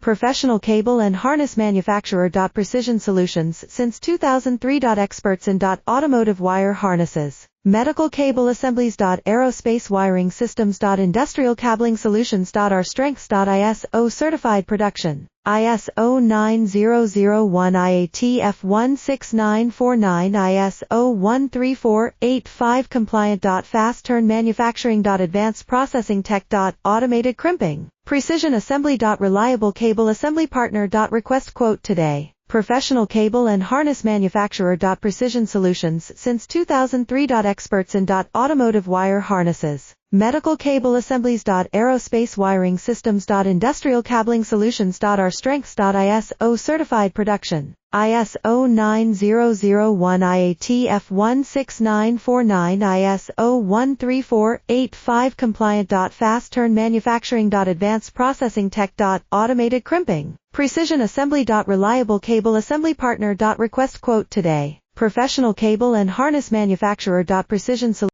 Professional cable and harness manufacturer. Precision Solutions since 2003. Experts in automotive wire harnesses, medical cable assemblies. Aerospace wiring systems. Industrial cabling solutions. Our strengths. ISO certified production. ISO 9001 IATF 16949 ISO 13485 compliant. Fast turn manufacturing. Advanced processing tech. Automated crimping. Precision assembly. Reliable cable assembly partner. Request quote today. Professional cable and harness manufacturer. Precision Solutions since 2003. Experts in automotive wire harnesses, medical cable assemblies. Aerospace wiring systems. Industrial cabling solutions. Our strengths. ISO certified production. ISO 9001 IATF 16949 ISO 13485 compliant. Fast turn manufacturing. Advanced processing tech. Automated crimping. Precision assembly. Reliable cable assembly partner. Request quote today. Professional cable and harness manufacturer. Precision Solutions.